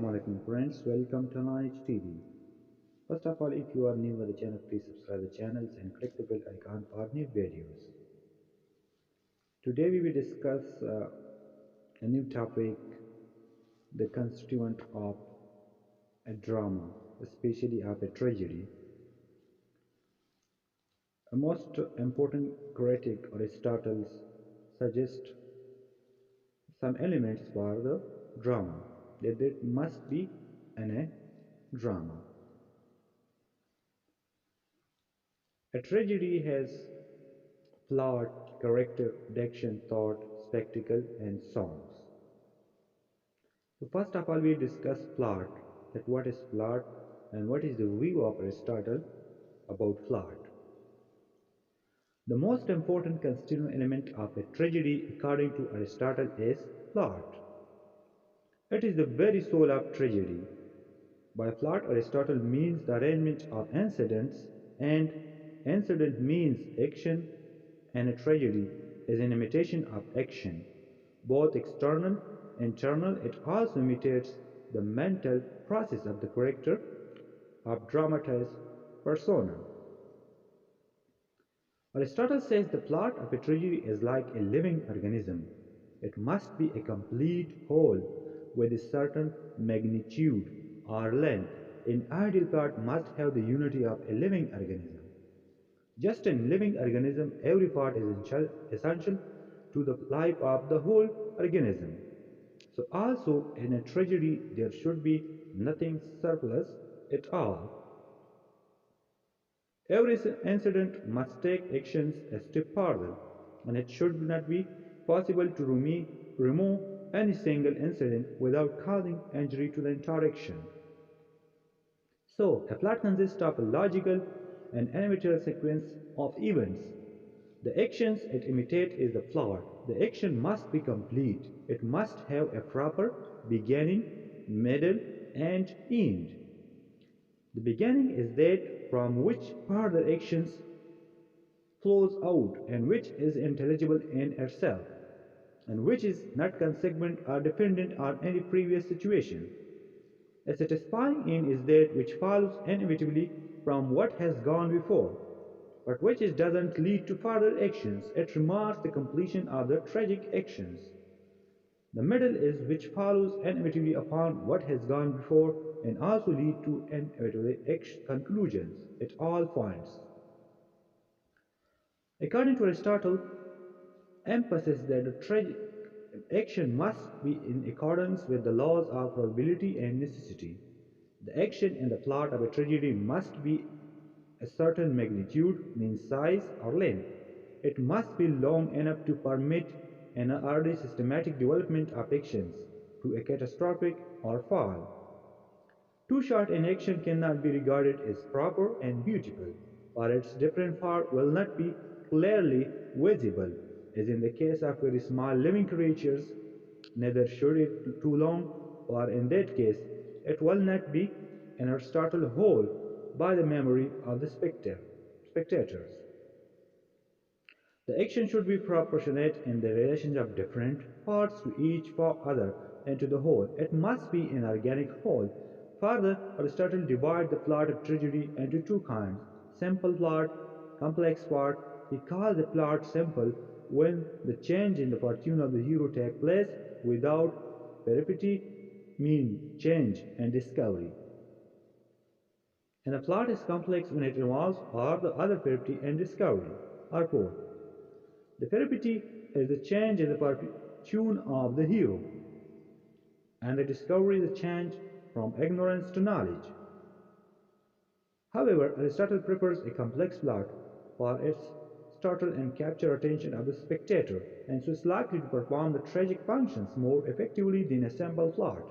Assalamu alaikum friends, welcome to Knowledge TV. First of all, if you are new to the channel, please subscribe the channels and click the bell icon for new videos. Today we will discuss a new topic, the constituent of a drama, especially of a tragedy. A most important critic Aristotle suggests some elements for the drama, that there must be a drama. A tragedy has plot, character, action, thought, spectacle, and songs. So first of all, we discuss plot, that what is plot and what is the view of Aristotle about plot. The most important constituent element of a tragedy according to Aristotle is plot. It is the very soul of tragedy. By plot, Aristotle means the arrangement of incidents, and incident means action, and a tragedy is an imitation of action, both external and internal. It also imitates the mental process of the character of dramatized persona. Aristotle says the plot of a tragedy is like a living organism. It must be a complete whole with a certain magnitude or length. An ideal plot must have the unity of a living organism. Just in living organism, every part is essential to the life of the whole organism. So also in a tragedy there should be nothing surplus at all. Every incident must take actions a step further, and it should not be possible to remove any single incident without causing injury to the entire action. So, a plot consists of a logical and inevitable sequence of events. The actions it imitates is the plot. The action must be complete. It must have a proper beginning, middle, and end. The beginning is that from which further actions flows out and which is intelligible in itself, and which is not consequent or dependent on any previous situation. A satisfying end is that which follows inevitably from what has gone before, but which doesn't lead to further actions. It remarks the completion of the tragic actions. The middle is which follows inevitably upon what has gone before and also lead to inevitable conclusions at all points. According to Aristotle, emphasis that the tragic action must be in accordance with the laws of probability and necessity. The action in the plot of a tragedy must be a certain magnitude, means size or length. It must be long enough to permit an orderly systematic development of actions to a catastrophic or fall. Too short an action cannot be regarded as proper and beautiful, or its different part will not be clearly visible, as in the case of very small living creatures. Neither should it be too long, or in that case it will not be an Aristotle whole by the memory of the spectators. The action should be proportionate in the relation of different parts to each other and to the whole. It must be an organic whole. Further, Aristotle divides the plot of tragedy into two kinds: simple plot, complex plot. He calls a plot simple when the change in the fortune of the hero takes place without peripety, mean change and discovery. And a plot is complex when it involves all the other peripety and discovery, or both. The peripety is the change in the fortune of the hero, and the discovery is a change from ignorance to knowledge. However, Aristotle prefers a complex plot, for its startle and capture attention of the spectator, and so is likely to perform the tragic functions more effectively than a simple plot.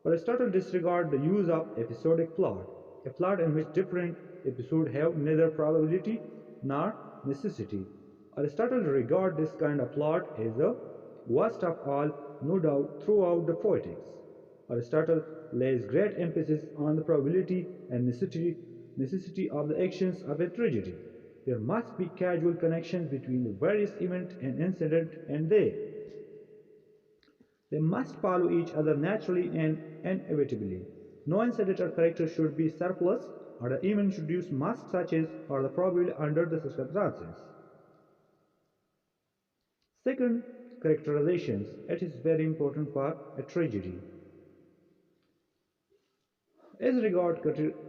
Aristotle disregards the use of episodic plot, a plot in which different episodes have neither probability nor necessity. Aristotle regards this kind of plot as the worst of all, no doubt, throughout the Poetics. Aristotle lays great emphasis on the probability and necessity of the actions of a tragedy. There must be causal connections between the various event and incident, and they They must follow each other naturally and inevitably. No unsettled character should be surplus, or the event should use must such as or the probability under the circumstances. Second, characterizations. It is very important for a tragedy. As regard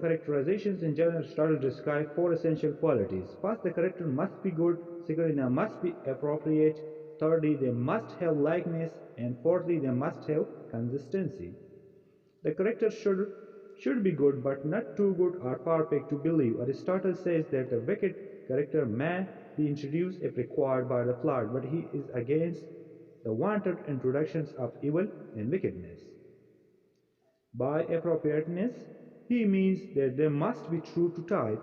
characterizations in general, Aristotle describes four essential qualities. First, the character must be good. Secondly, they must be appropriate. Thirdly, they must have likeness. And fourthly, they must have consistency. The character should be good, but not too good or perfect to believe. Aristotle says that a wicked character may be introduced if required by the plot, but he is against the wanted introductions of evil and wickedness. By appropriateness, he means that they must be true to type.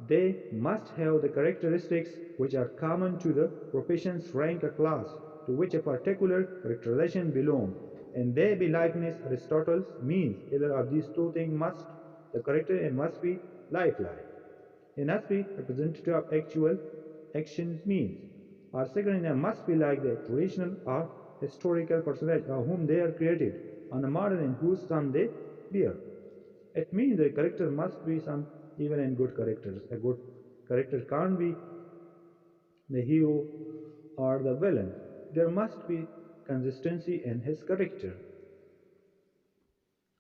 They must have the characteristics which are common to the profession's rank or class to which a particular characterization belongs, and they be likeness. Aristotle means either of these two things must the character and must be lifelike. It must be representative of actual actions means. Or second, it must be like the traditional or historical personage of whom they are created, on the model in whose son they bear. It means the character must be some evil and good characters. A good character can't be the hero or the villain. There must be consistency in his character.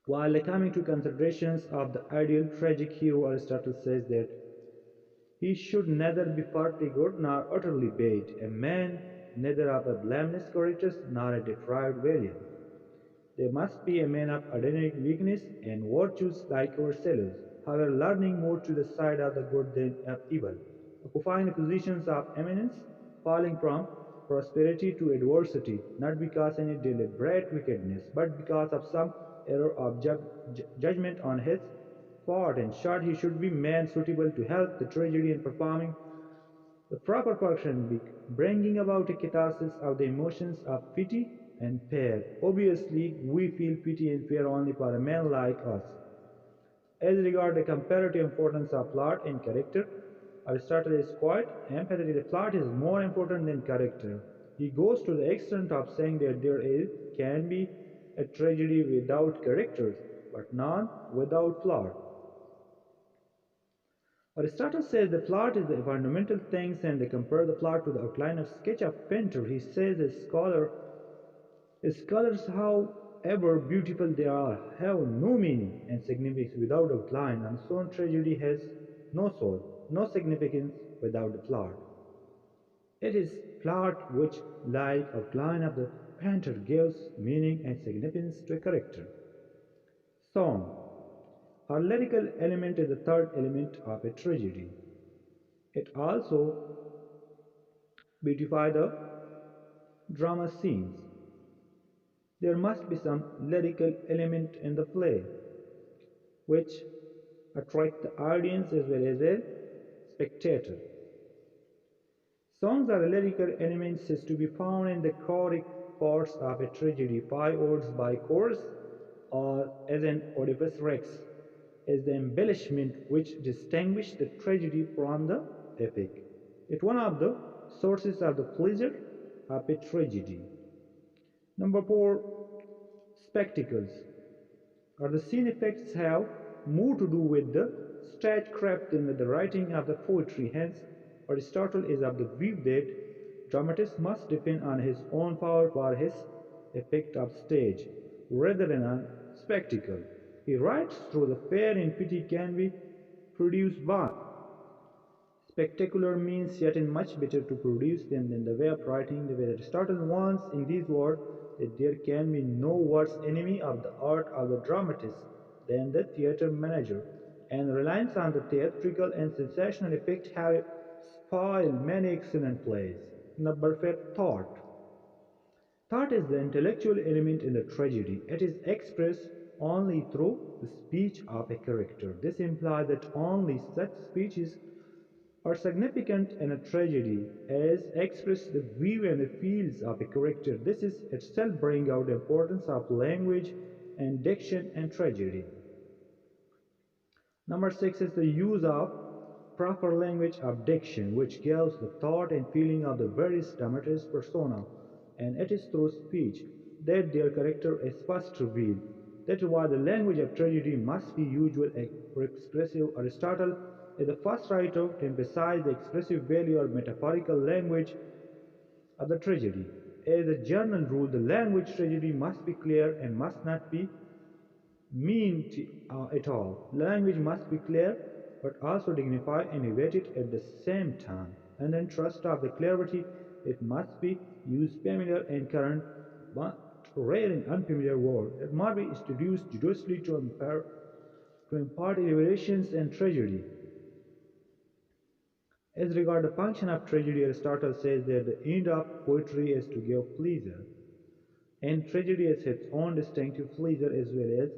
While coming to considerations of the ideal tragic hero, Aristotle says that he should neither be partly good nor utterly bad, a man neither of a blameless character nor a depraved villain. There must be a man of ordinary weakness and virtues like ourselves, however leaning more to the side of the good than of evil, occupying the positions of eminence, falling from prosperity to adversity, not because any deliberate wickedness, but because of some error of judgment on his part. In short, he should be man suitable to help the tragedy in performing the proper function, bringing about a catharsis of the emotions of pity and fear. Obviously, we feel pity and fear only for a man like us. As regards the comparative importance of plot and character, Aristotle is quite emphatic that plot is more important than character. He goes to the extent of saying that can be a tragedy without characters, but none without plot. Aristotle says the plot is the fundamental things and they compare the plot to the outline of sketch of painter. He says scholars, however beautiful they are, have no meaning and significance without outline, and so tragedy has no soul, no significance without the plot. It is plot which, like outline of the painter, gives meaning and significance to a character. Song. Our lyrical element is the third element of a tragedy. It also beautifies the drama scenes. There must be some lyrical element in the play which attract the audience as well as a spectator. Songs are lyrical elements is to be found in the choric parts of a tragedy, 5 words by chorus, or as an Oedipus Rex, is the embellishment which distinguishes the tragedy from the epic. It's one of the sources of the pleasure of a tragedy. Number 4, spectacles, or the scene effects have more to do with the stagecraft than with the writing of the poetry. Hence, Aristotle is of the view that dramatist must depend on his own power for his effect of stage, rather than on spectacle. He writes through the fear and pity can be produced by spectacular means yet in much better to produce them than the way of writing. The way Aristotle wants in these words that there can be no worse enemy of the art of the dramatist than the theatre manager, and reliance on the theatrical and sensational effect have spoiled many excellent plays. Number 5, thought. Thought is the intellectual element in the tragedy. It is expressed only through the speech of a character. This implies that only such speeches are significant in a tragedy as express the view and the feels of a character. This is itself bring out the importance of language and diction in tragedy. Number 6 is the use of proper language of diction, which gives the thought and feeling of the various dramatist persona, and it is through speech. that their character is first revealed. That is why the language of tragedy must be usual or expressive. Aristotle is the first writer to emphasize the expressive value or metaphorical language of the tragedy. As a general rule, the language tragedy must be clear and must not be at all. Language must be clear, but also dignified and elevated at the same time. And then trust of the clarity, it must be used familiar and current, but rare and unfamiliar word. It must be introduced judiciously to impart elevations and tragedy. As regard the function of tragedy, Aristotle says that the end of poetry is to give pleasure. And tragedy has its own distinctive pleasure as well as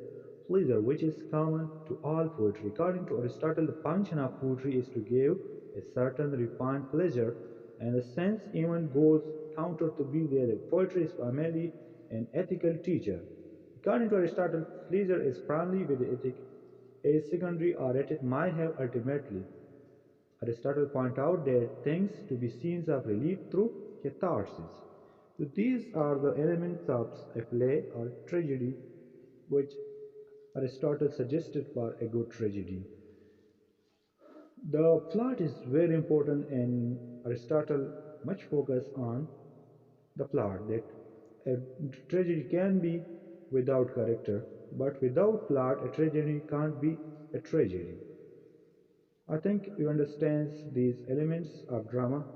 pleasure which is common to all poetry. According to Aristotle, the function of poetry is to give a certain refined pleasure, and the sense even goes counter to view that poetry is primarily an ethical teacher. According to Aristotle, pleasure is primarily with the ethic, a secondary or that it might have ultimately. Aristotle points out that things to be scenes of relief through catharsis. So these are the elements of a play or tragedy which Aristotle suggested for a good tragedy. The plot is very important and Aristotle much focus on the plot that a tragedy can be without character, but without plot a tragedy can't be a tragedy. I think you understand these elements of drama